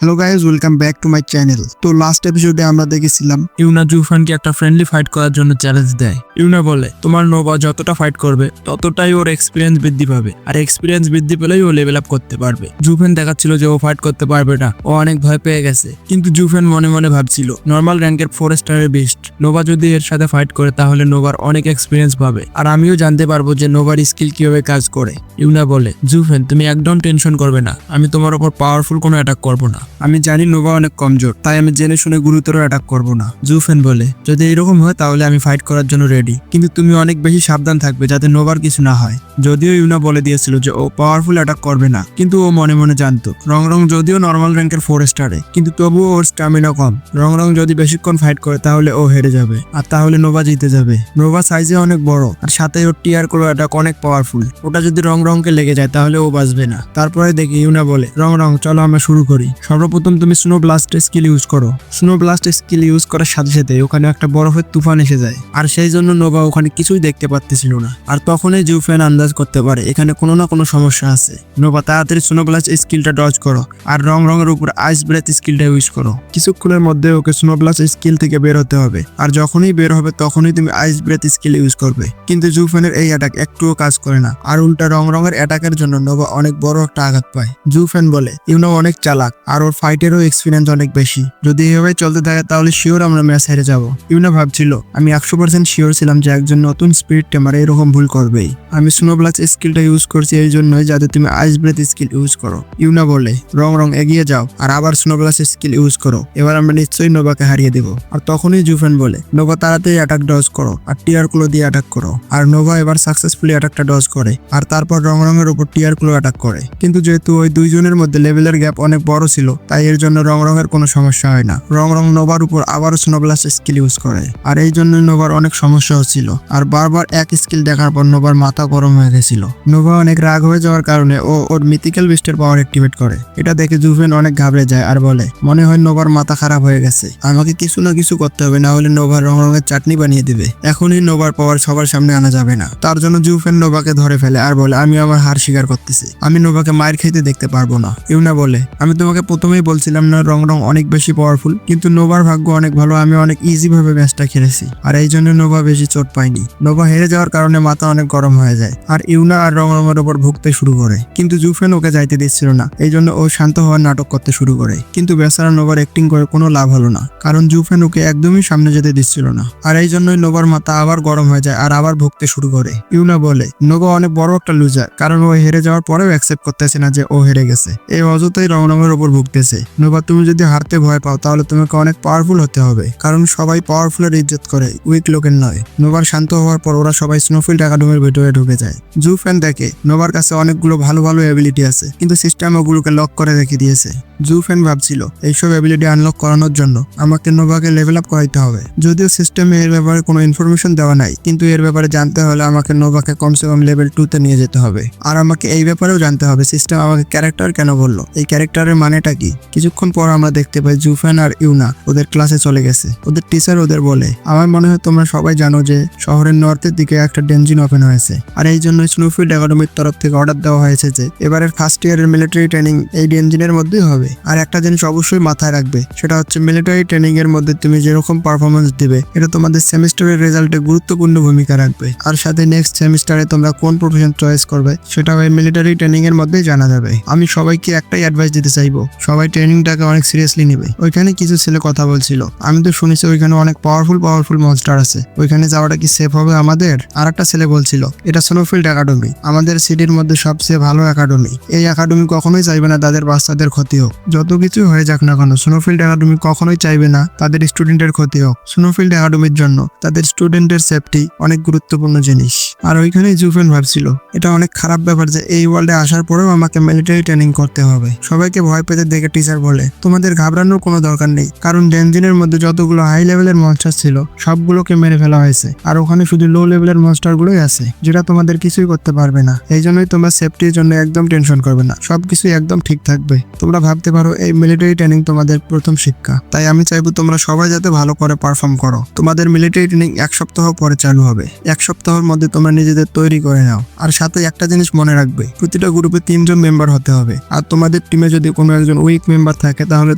Hello guys, welcome back to my channel. তো last এপিসোডে আমরা দেখেছিলাম ইউনা জুফানকে একটা ফ্রেন্ডলি ফাইট করার জন্য চ্যালেঞ্জ দেয়। ইউনা বলে তোমার নোভা যতটা ফাইট করবে ততটাই ওর এক্সপিরিয়েন্স বৃদ্ধি পাবে, আর এক্সপিরিয়েন্স বৃদ্ধি পেলেই ও লেভেল আপ করতে পারবে। জুফেন দেখাচ্ছিল যে ও ফাইট করতে পারবে না, ও অনেক ভয় পেয়ে গেছে। কিন্তু জুফেন মনে মনে ভাবছিল নর্মাল র্যাঙ্কের 4 স্টারের বিস্ট নোভা যদি এর সাথে ফাইট করে তাহলে নোভার অনেক এক্সপিরিয়েন্স পাবে, আর আমিও জানতে পারবো যে নোভার স্কিল কিভাবে কাজ করে। ইউনা বলে জুফেন তুমি একদম টেনশন করবে না, আমি তোমার উপর পাওয়ারফুল কোনো অ্যাটাক করবো না। আমি জানি নোভা অনেক কমজোর, তাই আমি জেনে শুনে গুরুতর অ্যাটাক করব না। জুফেন বলে যদি এরকম হয় তাহলে আমি ফাইট করার জন্য রেডি, কিন্তু তুমি অনেক বেশি সাবধান থাকবে যাতে নোভার কিছু না হয়। যদিও ইউনা বলে দিয়েছিল যে ও পাওয়ারফুল অ্যাটাক করবে না, কিন্তু ও মনে মনে জানতো রং যদিও নর্মাল র্যাঙ্কের 4 স্টারে, কিন্তু তবুও ওর স্ট্যামিনা কম। রং যদি বেশিক্ষণ ফাইট করে তাহলে ও হেরে যাবে, আর তাহলে নোভা জিতে যাবে। নোভা সাইজে অনেক বড়, আর সাথে ওর টিয়ার করো অ্যাটাক অনেক পাওয়ারফুল। ওটা যদি রংকে লেগে যায় তাহলে ও বাঁচবে না। তারপরে দেখি ইউনা বলে রং চলো আমরা শুরু করি। সর্বপ্রথম তুমি স্নো ব্লাস্ট স্কিল ইউজ করো। স্নো ব্লাস্ট স্কিল ইউজ করার সাথে সাথে ওখানে একটা বরফের তুফান এসে যায়, আর সেই জন্য নোভা ওখানে কিছুই দেখতে পারতেছিল না। আর তখনই জুফেন আন্দাজ করতে পারে এখানে কোনো না কোনো সমস্যা আছে। নোভা তাড়াতাড়ি স্নো ব্লাস্ট স্কিলটা ডজ করো, আর রঙের উপর আইস ব্রেথ স্কিলটা ইউজ করো। কিছুক্ষণের মধ্যে ওকে স্নো ব্লাস্ট স্কিল থেকে বের হতে হবে, আর যখনই বের হবে তখনই তুমি আইস ব্রেথ স্কিল ইউজ করবে। কিন্তু জুফেনের এই অ্যাটাক একটুও কাজ করে না, আর উল্টা রঙের অ্যাটাকের জন্য নোভা অনেক বড় একটা আঘাত পায়। জুফেন বলে ইউনা অনেক চালাক, আর ওর ফাইটেরও এক্সপিরিয়েন্স অনেক বেশি। যদি এভাবে চলতে থাকে তাহলে শিওর আমরা ম্যাচ হেরে যাব। ইউনা ভাবছিল আমি 100% শিওর ছিলাম যে একজন নতুন স্পিরিট টেমার এরকম ভুল করবেই। আমি স্নো ব্লাস্ট স্কিলটা ইউজ করছি এই জন্যই যাতে তুমি আইস ব্রেথ স্কিল ইউজ করো। ইউনা বলে রং এগিয়ে যাও আর আবার স্নো ব্লাস্ট স্কিল ইউজ করো, এবার আমরা নিশ্চয়ই নোভাকে হারিয়ে দেব। আর তখনই জুফেন বলে নোভা তাড়াতাড়ি অ্যাটাক ডজ করো, আর টিয়ার ক্লো দিয়ে অ্যাটাক করো। আর নোভা এবার সাকসেসফুলি অ্যাটাকটা ডজ করে, আর তারপর রঙের উপর টিয়ার ক্লো অ্যাটাক করে। কিন্তু যেহেতু ওই দুইজনের মধ্যে লেভেলের গ্যাপ অনেক বড় ছিল, তাই এর জন্য রঙের কোনো সমস্যা হয় না। রং নোভার উপর আবারও স্নো ব্লাস্ট স্কিল ইউজ করে, আর এই জন্য নোভার অনেক সমস্যা হচ্ছিল। আর বারবার এক স্কিল দেখার পর নোভার মাথা গরম হয়ে গেছিল। নোভা অনেক রাগ হয়ে যাওয়ার কারণে ও ওর মিথিক্যাল বিস্টের পাওয়ার অ্যাক্টিভেট করে। এটা দেখে জুফেন অনেক ঘাবড়ে যায় আর বলে মনে হয় নোভার মাথা খারাপ হয়ে গেছে, আমাকে কিছু না কিছু করতে হবে, না হলে নোভার রঙের চাটনি বানিয়ে দিবে। এখনই নোভার পাওয়ার সবার সামনে আনা যাবে না। তার জন্য জুফেন নোভাকে ধরে ফেলে আর বলে আমি আমার হার স্বীকার করতেছি, আমি নোভাকে মায়ের খেতে দেখতে পারবো না। ইউনা বলে আমি তোমাকে প্রথমেই বলছিলাম না রং অনেক বেশি পাওয়ারফুল, কিন্তু নোভার ভাগ্য অনেক ভালো, আমি অনেক ইজি ভাবে ম্যাচটা খেলেছি, আর এই জন্য নোভা বেশি চোট পায়নি। নোভা হেরে যাওয়ার কারণে মাথা অনেক গরম হয়ে যায়, আর ইউনা আর রঙের উপর ভুগতে শুরু করে। কিন্তু জুফেন ওকে যাইতে দিচ্ছিল না, এই জন্য ও শান্ত হওয়ার নাটক করতে শুরু করে। কিন্তু বেচারা নোভার অ্যাক্টিং করে কোনো লাভ হলো না, কারণ জুফেন ওকে একদমই সামনে যেতে দিচ্ছিল না। আর এই জন্যই নোভার মাথা আবার গরম হয়ে যায় আর আবার ভুগতে শুরু করে। ইউনা বলে নোভা অনেক বড় একটা লুজার, কারণ ও হেরে যাওয়ার পরেও অ্যাকসেপ্ট করতেছে না যে ও হেরে গেছে। এই অযথাই রঙের উপর ভুগতেছে। নোভা তুমি যদি হারতে ভয় পাও তাহলে তোমাকে অনেক পাওয়ারফুল হতে হবে, কারণ সবাই পাওয়ারফুলের ইজ্জত করে, উইক লোকের নয়। নোভার শান্ত হওয়ার পর ওরা সবাই স্নোফিল্ড একাডেমির ভেতরে ঢুকে যায়। জুফেন দেখে নোভার কাছে অনেকগুলো ভালো এবিলিটি আছে, কিন্তু সিস্টেম ওগুলোকে লক করে রেখে দিয়েছে। জুফেন ভাবছিল এইসব এবিলিটি আনলক করানোর জন্য আমাকে নোভাকে লেভেল আপ করাইতে হবে। যদিও সিস্টেমে এর ব্যাপারে কোনো ইনফরমেশন দেওয়া নাই, কিন্তু এর ব্যাপারে জানতে হলে আমাকে নোভাকে কমসে কম লেভেল 2 তে নিয়ে যেতে হবে। আর আমাকে এই ব্যাপারেও জানতে হবে সিস্টেম আমাকে ক্যারেক্টার কেন বললো, এই ক্যারেক্টারের মানেটা কি। কিছুক্ষণ পর আমরা দেখতে পাই জুফেন আর ইউনা ওদের ক্লাসে চলে গেছে। ওদের টিচার ওদের বলে আমার মনে হয় তোমরা সবাই জানো যে শহরের নর্থের দিকে একটা ডেঞ্জিন ওপেন হয়েছে, আর এই জন্য স্নোফিল্ড একাডেমির তরফ থেকে অর্ডার দেওয়া হয়েছে যে এবারের ফার্স্ট ইয়ারের মিলিটারি ট্রেনিং এই ডেঞ্জিনের মধ্যেই হবে। আর একটা জিনিস অবশ্যই মাথায় রাখবে, সেটা হচ্ছে মিলিটারি ট্রেনিং এর মধ্যে তুমি যেরকম পারফরমেন্স দিবে এটা তোমাদের সেমিস্টারের রেজাল্টে গুরুত্বপূর্ণ ভূমিকা রাখবে। আর সাথে নেক্সট সেমিস্টারে তোমরা কোন প্রফেশন চয়েস করবে সেটা ওই মিলিটারি ট্রেনিং এর মধ্যেই জানা যাবে। আমি সবাইকে একটাই অ্যাডভাইস দিতে চাইবো, সবাই ট্রেনিংটাকে অনেক সিরিয়াসলি নেবে। ওইখানে কিছু ছেলে কথা বলছিল, আমি তো শুনেছি ওইখানে অনেক পাওয়ারফুল মনস্টার আছে, ওইখানে যাওয়াটা কি সেফ হবে আমাদের? আর একটা ছেলে বলছিল এটা স্নোফিল্ড একাডেমি, আমাদের সিটির মধ্যে সবচেয়ে ভালো একাডেমি, এই একাডেমি কখনোই চাইবে না তাদের বাচ্চাদের ক্ষতি হোক। যত কিছু হয়ে যাক না কেন স্নোফিল্ড একাডেমি কখনোই চাইবে না তাদের স্টুডেন্টের ক্ষতি হোক। স্নোফিল্ড একাডেমির জন্য তাদের স্টুডেন্টের সেফটি অনেক গুরুত্বপূর্ণ জিনিস। আর ওইখানেই জুফেন ভাবছিল এটা অনেক খারাপ ব্যাপার যে এই ওয়ার্ল্ডে আসার পরেও আমাকে মিলিটারি ট্রেনিং করতে হবে। সবাইকে ভয় পেতে দেখে টিচার বলে তোমাদের ঘাবড়ানোর কোনো দরকার নেই, কারণ ডেঞ্জিনের মধ্যে যতগুলো হাই লেভেলের মনস্টার ছিল সবগুলোকে মেরে ফেলা হয়েছে, আর ওখানে শুধু লো লেভেলের মনস্টার গুলোই আছে যেটা তোমাদের কিছুই করতে পারবে না। এই জন্যই তোমরা সেফটির জন্য একদম টেনশন করবে না, সবকিছু একদম ঠিক থাকবে। তোমরা ভাবতে পারো এই মিলিটারি ট্রেনিং তোমাদের প্রথম শিক্ষা, তাই আমি চাইবো তোমরা সবাই যাতে ভালো করে পারফর্ম করো। তোমাদের মিলিটারি ট্রেনিং 1 সপ্তাহ পরে চালু হবে, 1 সপ্তাহের মধ্যে তোমরা নিজেদের তৈরি করে নাও। আর সাথে একটা জিনিস মনে রাখবে, প্রতিটা গ্রুপে 3 জন মেম্বার হতে হবে, আর তোমাদের টিমে যদি কোনো একজন উইক উইক মেম্বার থাকে তাহলে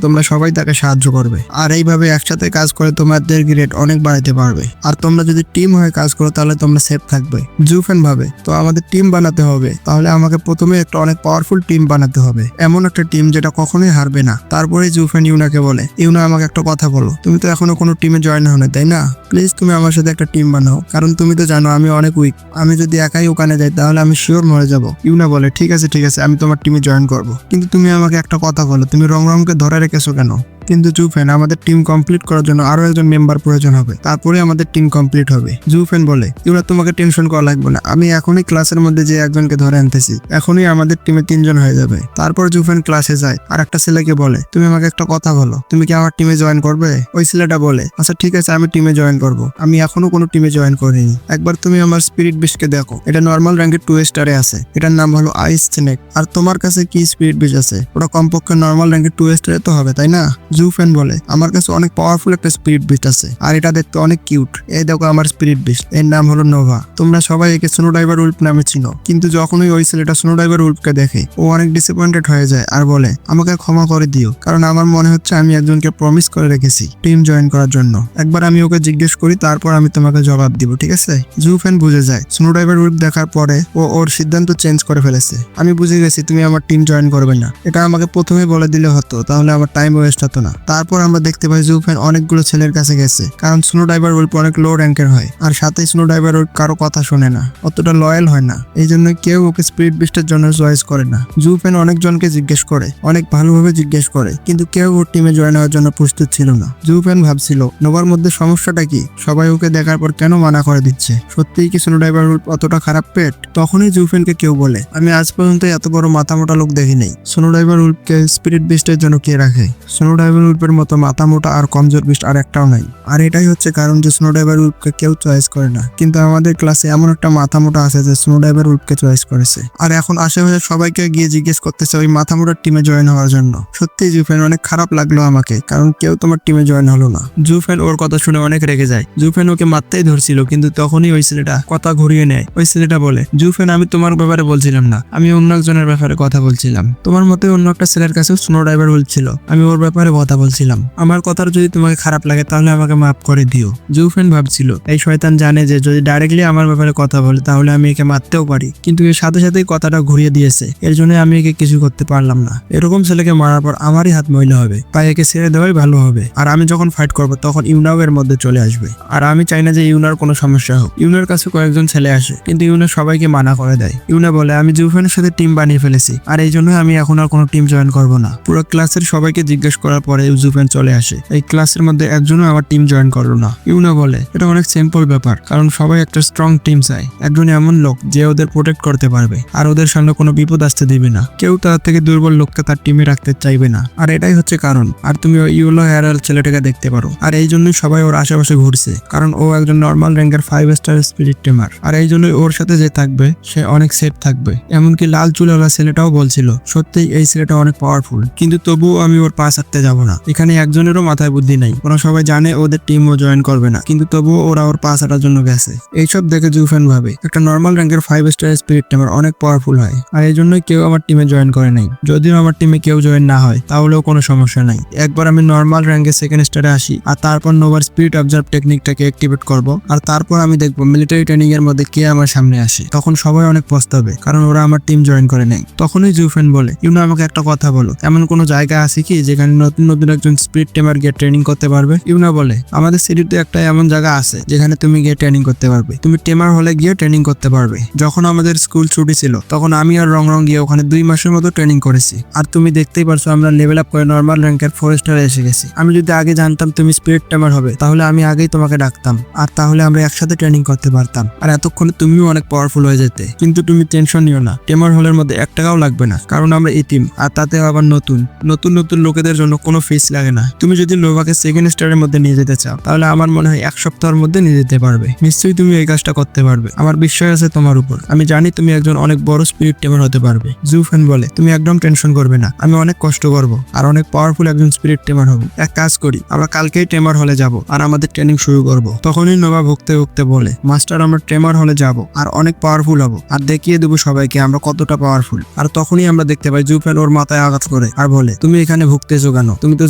তোমরা সবাই তাকে সাহায্য করবে, আর এইভাবে একসাথে কাজ করে তোমাদের গ্রেড অনেক বাড়াতে পারবে। আর তোমরা যদি টিম হয়ে কাজ করো তাহলে তোমরা সেফ থাকবে। জুফেন ভাবে তো আমাদের টিম বানাতে হবে, তাহলে আমাকে প্রথমে একটা অনেক পাওয়ারফুল টিম বানাতে হবে, এমন একটা টিম যেটা কখনোই হারবে না। তারপরে জুফেন ইউনাকে বলে, ইউনা আমাকে একটা কথা বলো, তুমি তো এখনো কোনো টিমে জয়েন হও না তাই না? প্লিজ তুমি আমার সাথে একটা টিম বানাও, কারণ তুমি তো জানো আমি অনেক উইক, আমি যদি একাই ওখানে যাই তাহলে আমি শিওর মরে যাব। ইউনা বলে, ঠিক আছে আমি তোমার টিমে জয়েন করব, কিন্তু তুমি আমাকে একটা কথা বলো, তুমি রংরংকে ধরে রেখেছো কেন? কিন্তু জুফেন, আমাদের টিম কমপ্লিট করার জন্য আরো একজন মেম্বার প্রয়োজন হবে, তারপরে আমাদের টিম কমপ্লিট হবে। জুফেন বলে, ইউনা তোমাকে টেনশন করা লাগবে না, আমি এখনই ক্লাসের মধ্যে যে একজনকে ধরে আনতেছি, এখনই আমাদের টিমে 3 জন হয়ে যাবে। তারপর জুফেন ক্লাসে যায় আর একটা ছেলেকে বলে, তুমি আমাকে একটা কথা বলো, তুমি কি আমার টিমে জয়েন করবে? ওই ছেলেটা বলে, আচ্ছা ঠিক আছে আমি টিমে জয়েন করব, আমি এখনো কোনো টিমে জয়েন করিনি, একবার তুমি আমার স্পিরিট বিশকে দেখো, এটা নর্মাল র্যাঙ্কের 2 স্টারে আছে, এটার নাম হলো আইস স্নেক। আর তোমার কাছে কি স্পিরিট বিশ আছে? ওটা কমপক্ষে নর্মাল র্যাঙ্কের 2 স্টারে তো হবে তাই না? জুফেন বলে, আমার কাছে অনেক পাওয়ারফুল একটা স্পিরিট বিস্ট আছে, আর এটা দেখতে অনেক কিউট, এই দেখো আমার স্পিরিট বিস্ট, এর নাম হলো নোভা। তোমরা সবাই একে স্নো ডাইভার উল্ফ নামে চিনো, কিন্তু যখনই ওই ছেলেটা স্নো ডাইভার উল্ফকে দেখে ও অনেক ডিসঅ্যাপয়েন্টেড হয়ে যায় আর বলে, আমাকে ক্ষমা করে দিও, কারণ আমার মনে হচ্ছে আমি একজনকে প্রমিস করে রেখেছি টিম জয়েন করার জন্য, একবার আমি ওকে জিজ্ঞেস করি তারপর আমি তোমাকে জবাব দিব, ঠিক আছে? জুফেন বুঝে যায় স্নো ডাইভার উল্ফ দেখার পরে ও ওর সিদ্ধান্ত চেঞ্জ করে ফেলেছে। আমি বুঝে গেছি তুমি আমার টিম জয়েন করবে না, এটা আমাকে প্রথমে বলে দিলে হতো, তাহলে আমার টাইম ওয়েস্ট হতো না। তারপর আমরা দেখতে পাই জুফেন অনেকগুলো ছেলের কাছে গেছে, কারণ স্নো ডাইভার উল্ফ অনেক লো র্যাঙ্কের হয়, আর সাথে স্নো ডাইভার উল্ফ কারো কথা শোনে না, অতটা লয়াল হয় না, এই জন্য কেউ ওকে স্পিরিট বিস্টের জন্য চয়েস করে না। জুফেন অনেকজনকে জিজ্ঞেস করে, অনেক ভালোভাবে জিজ্ঞেস করে, কিন্তু কেউ ওর টিমে জয়েন হওয়ার জন্য প্রস্তুত ছিল না। জুফেন ভাবছিল নোভার মধ্যে সমস্যাটা কি, সবাই ওকে দেখার পর কেন মানা করে দিচ্ছে, সত্যিই কি স্নো ডাইভার উল্ফ অতটা খারাপ পেট? তখনই জুফেনকে কেউ বলে, আমি আজ পর্যন্ত এত বড় মাথা মোটা লোক দেখি নাই, স্নো ডাইভার উল্ফকে স্পিরিট বিস্টের জন্য কে রাখে? স্নো ডাইভার উল্ফের মতো মাথা মোটা আর কমজোর বিস্ট আর একটাও নাই, আর এটাই হচ্ছে কারণ যে স্নো ডাইভার উল্ফকে কেউ চয়েস করে না। কিন্তু আমাদের ক্লাসে এমন একটা মাথা মোটা আছে যে স্নো ডাইভার উল্ফকে চয়েস করেছে, আর এখন আশেপাশে সবাইকে গিয়ে জিজ্ঞেস করতেছে ওই মাথা মোটার টিমে জয়েন হওয়ার জন্য। সত্যি জুফেন, অনেক খারাপ লাগলো আমাকে, কারণ কেউ তোমার টিমে জয়েন হলো না। জুফেন ওর কথা শুনে অনেক রেগে যায়, জুফেন ওকে মারতেই ধরছিল, কিন্তু তখনই ওই ছেলেটা কথা ঘুরিয়ে নেয়। ওই ছেলেটা বলে, জুফেন আমি তোমার ব্যাপারে বলছিলাম না, আমি অন্য একজনের ব্যাপারে কথা বলছিলাম, তোমার মতে অন্য একটা ছেলের কাছেও স্নো ডাইভার উল্ফ ছিল, আমি ওর ব্যাপারে কথা বলছিলাম, আমার কথার যদি তোমাকে খারাপ লাগে তাহলে আমাকে মাফ করে দিও। জুফেন ভাবছিল এই শয়তান জানে যে যদি ডাইরেক্টলি আমার ব্যাপারে কথা বলে তাহলে আমি একে মারতেও পারি, কিন্তু এর সাথে সাথেই কথাটা ঘুরিয়ে দিয়েছে, এর জন্য আমি একে কিছু করতে পারলাম না। এরকম ছেলেকে মারার পর আমারই হাত ময়লা হবে, তাই একে ছেড়ে দেওয়াই ভালো হবে, আর আমি যখন ফাইট করব তখন ইউনাও এর মধ্যে চলে আসবে, আর আমি চাই না যে ইউনার কোনো সমস্যা হোক। ইউনার কাছে কয়েকজন ছেলে আসে, কিন্তু ইউনা সবাইকে মানা করে দেয়। ইউনা বলে, আমি জুফেনের সাথে টিম বানিয়ে ফেলেছি, আর এই জন্য আমি এখন আর কোনো টিম জয়েন করব না। পুরো ক্লাসের সবাইকে জিজ্ঞেস করার পরে জুফেন চলে আসে, এই ক্লাসের মধ্যে একজনও আমার টিম জয়েন করলো না। ইউনা বলে, এটা অনেক সিম্পল ব্যাপার, কারণ সবাই একটা স্ট্রং টিম চায়, একজন এমন লোক যে ওদের প্রোটেক্ট করতে পারবে আর ওদের সামনে কোনো বিপদ আসতে দিবে না, কেউ তার থেকে দুর্বল লোককে তার টিমে রাখতে চাইবে না, আর এটাই হচ্ছে কারণ। আর তুমি ওই ইউলো হেয়ার ছেলেটাকে দেখতে পারো, আর এই জন্যই সবাই ওর আশেপাশে ঘুরছে, কারণ ও একজন নর্মাল র্যাঙ্কের 5 স্টার স্পিরিট টিমার, আর এই জন্যই ওর সাথে যে থাকবে সে অনেক সেফ থাকবে। এমনকি লাল চুলওয়ালা ছেলেটাও বলছিল সত্যিই এই ছেলেটা অনেক পাওয়ারফুল, কিন্তু তবুও আমি ওর পা ছাড়তে যাব না। এখানে একজনেরও মাথায় বুদ্ধি নাই, ওরা সবাই জানে ওদের টিমও জয়েন করবে না, কিন্তু তবুও ওরা ওর পা ছাড়ার জন্য গেছে। এইসব দেখে জুফেন ভাবে একটা নর্মাল র্যাঙ্কের 5 স্টার স্পিরিট টিমার অনেক পাওয়ারফুল হয়, আর এই জন্যই কেউ আমার টিমে জয়েন করে নাই। যদিও আমার টিমে কেউ জয়েন না হয় তাহলেও কোনো সমস্যা নাই, একবার আমি নর্মাল র্যাঙ্কে 2nd স্টারে আসি, আর তারপর নোভার স্পিরিট অবজার্ভ টেকনিকটাকে অ্যাক্টিভেট করব, আর তারপর আমি দেখবো মিলিটারি ট্রেনিং এর মধ্যে কে আমার সামনে আসে, তখন সবাই অনেক পস্তাবে কারণ ওরা আমার টিম জয়েন করে নেই। তখনই জুফেন বলে, ইউনা আমাকে একটা কথা বলো, এমন কোনো জায়গা আছে কি যেখানে নতুন নতুন একজন স্পিরিট টিমার গিয়ে ট্রেনিং করতে পারবে? ইউনা বলে, আমাদের সিটিতে একটা এমন জায়গা আছে যেখানে তুমি গিয়ে ট্রেনিং করতে পারবে, তুমি টিমার হলে গিয়ে ট্রেনিং করতে পারবে। যখন আমাদের স্কুল ছুটি ছিল তখন আমি আর রং গিয়ে ওখানে 2 মাসের মতো ট্রেনিং করেছি, আর তুমি দেখতেই পারছো আমরা লেভেল আপ করে নর্মাল র্যাঙ্কের 4 স্টারে এসে গেছি। আমি যদি আগে জানতাম তুমি স্পিরিট টিমার হবে তাহলে আমি আগেই তোমাকে ডাকতাম, আর তাহলে আমরা একসাথে ট্রেনিং করতে পারতাম, আর এতক্ষণে তুমিও অনেক পাওয়ারফুল হয়ে যেতে। কিন্তু তুমি টেনশন নিও না, টিমার হলের মধ্যে 1 টাকাও লাগবে না, কারণ আমরা এই টিম, আর তাতে আবার নতুন নতুন নতুন লোকেদের জন্য কোনো ফিস লাগে না। তুমি যদি নোভাকে 2nd স্টারের মধ্যে নিয়ে যেতে চাও তাহলে আমার মনে হয় 1 সপ্তাহের মধ্যে নিয়ে যেতে পারবে, নিশ্চয়ই তুমি এই কাজটা করতে পারবে, আমার বিশ্বাস আছে তোমার উপর, আমি জানি তুমি একজন অনেক বড় স্পিরিট টিমার হতে পারবে। জুফেন বলে, তুমি একদম টেনশন করবে না, আমি অনেক কষ্ট করব আর অনেক পাওয়ারফুল একজন স্পিরিট টিমার হব। এক কাজ করি, আমরা কালকেই টিমার হলে যাব আর আমাদের ট্রেনিং শুরু করব। তখনই নোভা ভুগতে ভুগতে বলে, মাস্টার আমরা টিমার হলে যাব আর অনেক পাওয়ারফুল পাওয়ারফুল হব আর দেখিয়ে দেবো সবাইকে আমরা কতটা পাওয়ারফুল। আর তখনই আমরা দেখতে পাই জুফেন ওর মাথায় আঘাত করে আর বলে, তুমি এখানে ভুগতেছো কেন? তুমি তো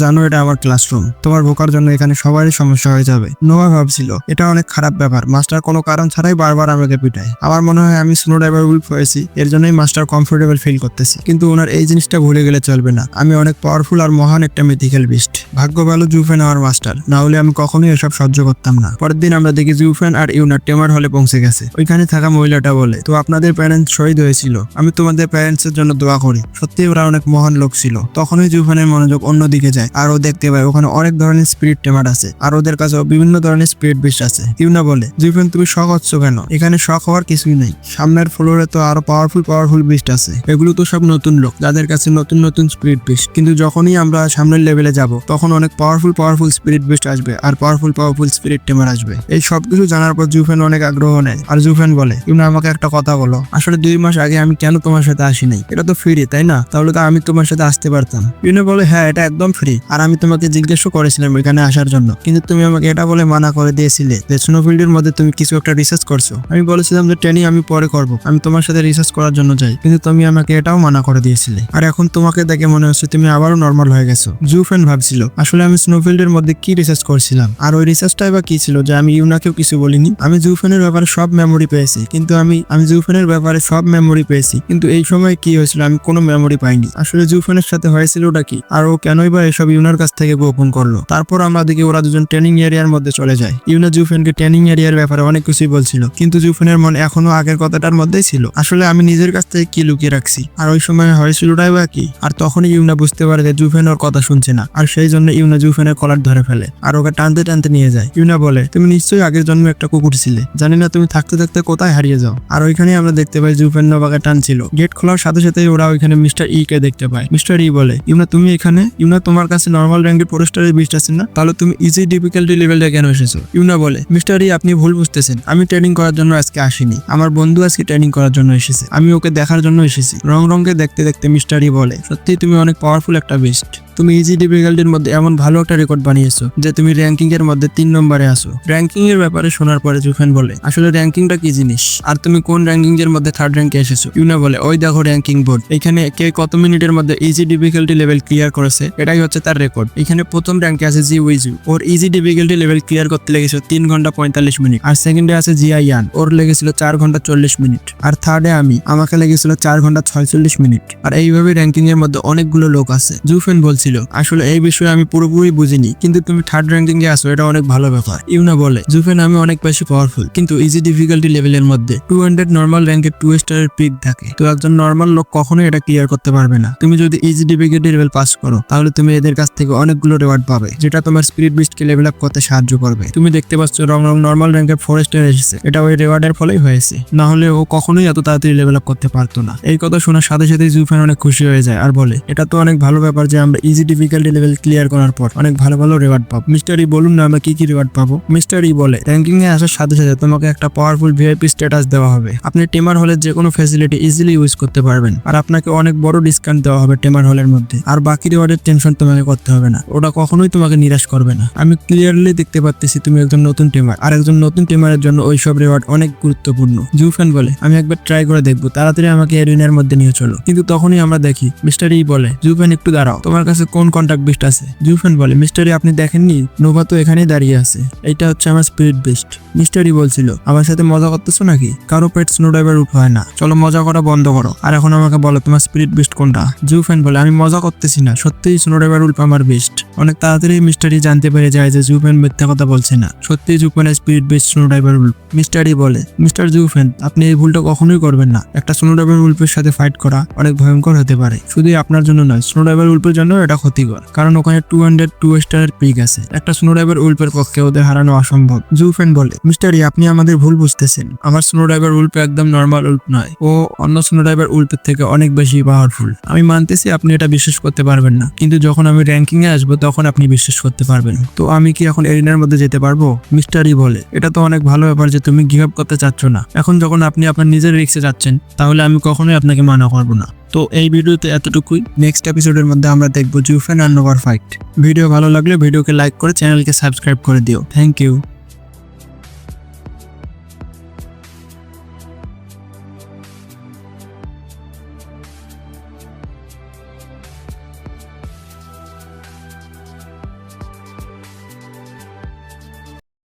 জানো এটা আমার ক্লাসরুম, তোমার ভোকার জন্য এখানে সবারই সমস্যা হয়ে যাবে। নোভা ভাবছিল এটা অনেক খারাপ ব্যাপার, মাস্টার কোনো কারণ ছাড়াই বারবার আমাকে পিটায়। আমার মনে হয় আমি স্নো ড্রাইভার উইল্প হয়েছি, এর জন্যই মাস্টার কমফোর্টেবল ফিল করতেছি। কিন্তু ওনার এই জিনিসটা ভুলে গেলে চলবে না, আমি অনেক পাওয়ারফুল আর মহান একটা মিথিক্যাল বিস্ট। ভাগ্য ভালো জুফেন আমার মাস্টার, না হলে আমি কখনোই এসব সহ্য করতাম না। পরের দিন আমরা দেখি জুফেন আর ইউনার টেমার হলে পৌঁছে গেছে। ওইখানে থাকা মহিলাটা বলে, তো আপনাদের প্যারেন্টস শহীদ হয়েছিল, আমি তোমাদের প্যারেন্টস এর জন্য দোয়া করি। সত্যি ওরা অনেক মহান লোক ছিল। তখনই জুফেনের মনোযোগ অন্যদিকে যায় আর ও দেখতে পায় ওখানে অনেক ধরনের স্পিরিট টেমার আছে আর ওদের কাছে বিভিন্ন ধরনের স্পিরিট বিস্ট আছে। ইউনা বলে, জুফেন তুমি শক হচ্ছ কেন? এখানে শক হওয়ার কিছুই নেই, সামনের ফ্লোরে তো আরো পাওয়ারফুল বিস্ট আছে। এগুলো তো সব নতুন লোক যাদের কাছে নতুন স্পিরিট বিস্ট। কিন্তু যখনই আমরা সামনের লেভেলে যাব তখন অনেক পাওয়ারফুল স্পিরিট বিস্ট আসবে আর পাওয়ারফুল স্পিরিট টেমার আসবে। এই সবকিছু জানার পর জুফেন অনেক আগ্রহ নেয় আর জুফেন বলে, ইউনা আমাকে একটা কথা বলো, আসলে 2 মাস আগে আমি কেন তোমার সাথে আসি নাই? এটা তো ফ্রি তাই না? তাহলে তো আমি তোমার সাথে আসতে পারতাম। ইউনা বলে, হ্যাঁ এটা একদম ফ্রি, আর আমি তোমাকে জিজ্ঞেসও করেছিলাম এখানে আসার জন্য, কিন্তু তুমি আমাকে এটা বলে মানা করে দিয়েছিলে যে স্নোফিল্ডের মধ্যে তুমি কিছু একটা রিসার্চ করছো। আমি বলেছিলাম যে ট্রেনিং আমি পরে করব, আমি তোমার সাথে রিসার্চ করার জন্য যাই, কিন্তু তুমি আমাকে এটাও মানা করে দিয়েছিলে। আর এখন তোমাকে দেখে মনে হচ্ছে তুমি আবারও নর্মাল হয়ে গেছো। জুফেন ভাবছিল আসলে আমি স্নোফিল্ডের মধ্যে কি রিসার্চ করছিলাম, আর ওই রিসার্চটাই বা কি ছিল যে আমি ইউনাকেও কিছু বলিনি। আমি জুফেনের ব্যাপারে সব মেমোরি পেয়েছি, কিন্তু আমি জুফেনের ব্যাপারে সব মেমোরি পেয়েছি, কিন্তু এই সময় কি হয়েছিল আমি কোনো মেমোরি পাইনি। আসলে জুফেনের সাথে হয়েছিল ওটা কি, আর ও কেনই বা এসব ইউনার কাছ থেকে গোপন করলো? তারপর আমরা দেখি ওরা দুজন ট্রেনিং এরিয়ার মধ্যে চলে যায়। ইউনা জুফেনকে ট্রেনিং এরিয়ার ব্যাপারে অনেক কিছুই বলছিল, কিন্তু জুফেনের মন এখনো আগের কথাটার মধ্যেই ছিল। আসলে আমি নিজের কাছ থেকে কি লুকিয়ে রাখছি, আর ওই সময় হয়েছিলটাই বা কি? আর তখনই ইউনা বুঝতে পারে যে জুফেন ওর কথা শুনছে না, আর সেই জন্য ইউনা জুফেনের কলার ধরে ফেলে আর ওকে টানতে নিয়ে যায়। ইউনা বলে, তুমি নিশ্চয়ই আগের জন্মে একটা কুকুর ছিলে, জানি না তুমি থাকতে থাকতে কোথায় হারিয়ে যাও। আর ওইখানে আমরা দেখতে পাই জুফেন নোভাকে টানছিল। গেট খোলার সাথে সাথেই ওরা ওইখানে মিস্টার ই কে দেখতে পায়। মিস্টার ই বলে, ইউনা তুমি এখানে? ইউনা তোমার কাছে নর্মাল র্যাঙ্কের ফোরেস্টারের বিস্ট আছে না, তাহলে তুমি ইজি ডিফিকাল্টি লেভেলটা কেন এসেছো? ইউনা বলে, মিস্টার ই আপনি ভুল বুঝতেছেন, আমি ট্রেনিং করার জন্য আজকে আসিনি, আমার বন্ধু আজকে ট্রেনিং করার জন্য এসেছে, আমি ওকে দেখার জন্য এসেছি। রংকে দেখতে মিস্টার ই বলে, সত্যি তুমি অনেক পাওয়ারফুল একটা বিস্ট, তুমি ইজি ডিফিকাল্টির মধ্যে এমন ভালো একটা রেকর্ড বানিয়েছো যে তুমি র্যাঙ্কিং এর মধ্যে 3 নম্বরে আসো। র্যাঙ্কিং এর ব্যাপারে শোনার পরে জুফেন বলে, আসলে র্যাঙ্কিংটা কি জিনিস, আর তুমি কোন র্যাঙ্কিং এর মধ্যে 3rd র্যাঙ্কে এসেছো? ইউনা বলে, ওই দেখো র্যাঙ্কিং বোর্ড, এখানে কে কত মিনিটের মধ্যে ইজি ডিফিকাল্টি লেভেল ক্লিয়ার করেছে এটাই হচ্ছে তার রেকর্ড। এখানে প্রথম র্যাঙ্কে আছে জি উইজু, ওর ইজি ডিফিকাল্টি লেভেল ক্লিয়ার করতে লেগেছিল 3 ঘন্টা 45 মিনিট। আর সেকেন্ডে আছে জিয়াইয়ান, ওর লেগেছিল 4 ঘন্টা 40 মিনিট। আর থার্ডে আমাকে লেগেছিল 4 ঘন্টা 46 মিনিট। আর এইভাবে র্যাঙ্কিং এর মধ্যে অনেকগুলো লোক আছে। জুফেন বলছিল, আসলে এই বিষয়ে আমি পুরোপুরি বুঝিনি, কিন্তু তুমি 3rd র্যাঙ্কিং এ আসো এটা অনেক ভালো ব্যাপার। ইউনা বলে, জুফেন আমি অনেক বেশি পাওয়ারফুল, কিন্তু ইজি ডিফিকাল্টি লেভেলের মধ্যে 200 নর্মাল র্যাঙ্কে 2 স্টারের পিক থাকে, তো একজন নর্মাল লোক কখনোই এটা ক্লিয়ার করতে পারবে না। তুমি যদি ইজি ডিফিকাল্টি লেভেল পাস করো তাহলে তুমি এদের কাছ থেকে অনেকগুলো রিওয়ার্ড পাবে, যেটা তোমার স্পিরিট বিস্টকে লেভেল আপ করতে সাহায্য করবে। তুমি দেখতে পাচ্ছ রং নর্মাল র্যাঙ্কে 4 স্টার এসেছে, এটা ওই রিওয়ার্ডের ফলেই হয়েছে, না হলে ও কখনোই এত তাড়াতাড়ি লেভেল আপ করতে পারতো না। এই কথা শোনার সাথে সাথে জুফেন অনেক খুশি হয়ে যায় আর বলে, এটা তো অনেক ভালো ব্যাপার যে আমরা ইজি ডিফিকাল্টি লেভেল ক্লিয়ার করার পর অনেক ভালো রিওয়ার্ড পাবো। মিস্টার ই বলুন না আমরা কি রিওয়ার্ড পাবো? মিস্টার ই বলে, র্যাঙ্কিং এ আসার সাথে সাথে তোমাকে একটা পাওয়ারফুল ভিআইপি স্ট্যাটাস দেওয়া হবে, আপনি টেমার হলের যে কোনো ফ্যাসিলিটি ইজিলি ইউজ করতে পারবেন, আর আপনাকে অনেক বড় ডিসকাউন্ট দেওয়া হবে টেমার হলের মধ্যে। আর বাকি রিওয়ার্ডের টেনশন তোমাকে করতে হবে না, ওটা কখনোই তোমাকে নিরাশ করবে না। আমি ক্লিয়ারলি দেখতে পাচ্ছি তুমি একজন নতুন টেমার, আর একজন নতুন টেমারের জন্য ওইসব রিওয়ার্ড অনেক গুরুত্বপূর্ণ। জুফেন বলে, আমি একবার ট্রাই করে দেখবো, তাড়াতাড়ি আমাকে এরিনার মধ্যে নিয়ে চলো। কিন্তু তখনই আমরা দেখি মিস্টার ই বলে, জুফেন একটু দাঁড়াও, তোমার কাছে কোন কন্টাক্ট বিস্ট আছে? জুফেন বলে, মিস্টার ই আপনি দেখেননি নোভা তো এখানেই দাঁড়িয়ে আছে, এইটা হচ্ছে আমার স্পিরিট বিস্ট। মিস্টার ই বলছিল, আমার সাথে মজা করতেছো নাকি? কারো পেট স্নো ড্রাইভার উঠ হয় না, চলো মজা করা বন্ধ করো, আর এখন আমাকে বলো তোমার স্পিরিট বিস্ট কোনটা? জুফেন বলে, আমি মজা করতেছি না, সত্যিই স্নো ড্রাইভার উল্প আমার বিস্ট। অনেক তাড়াতাড়ি মিস্টার ই জানতে পেরে যায় যে জুফেন মিথ্যা কথা বলছে না, সত্যিই জুফেনের spirit beast snow driver wolf. Mister E বলে, মিস্টার জুফেন আপনি এই ভুলটা কখনোই করবেন না, একটা স্নো ড্রাইভার উল্পের সাথে ফাইট করা অনেক ভয়ঙ্কর হতে পারে, শুধু আপনার জন্য নয়, স্নো ড্রাইভার উল্পের জন্য এটা ক্ষতিকর, কারণ ওখানে 202 স্টারের পিক আছে, একটা স্নো ড্রাইভার উল্পের পক্ষে ওদের হারানো অসম্ভব। জুফেন বলে, মিস্টার ই আপনি আমাদের ভুল বুঝতেছেন, আমার স্নো ড্রাইভার উল্প একদম নর্মাল উল্প নয়, ও অন্য স্নো ড্রাইভার উল্পের থেকে অনেক বেশি পাওয়ারফুল। আমি মানতেছি আপনি এটা বিশ্বাস করতে পারবেন না, কিন্তু যখন আমি র্যাঙ্কিং এ আসবো তখন আপনি বিশ্বাস করতে পারবেন। তো আমি কি এখন এরিনার মধ্যে যেতে পারবো? মিস্টার ই বলে, এটা তো অনেক ভালো ব্যাপার যে তুমি গিভ আপ করতে চাচ্ছ না, এখন যখন আপনি আপনার নিজের রিস্কে যাচ্ছেন তাহলে আমি কখনোই আপনাকে মানা করবো না। তো এই ভিডিওতে এতটুকুই। নেক্সট এপিসোডের মধ্যে আমরা দেখবো জুফেন আর নোভার ফাইট। ভিডিও ভালো লাগলে ভিডিওকে লাইক করে চ্যানেলকে সাবস্ক্রাইব করে দিও। Thank you.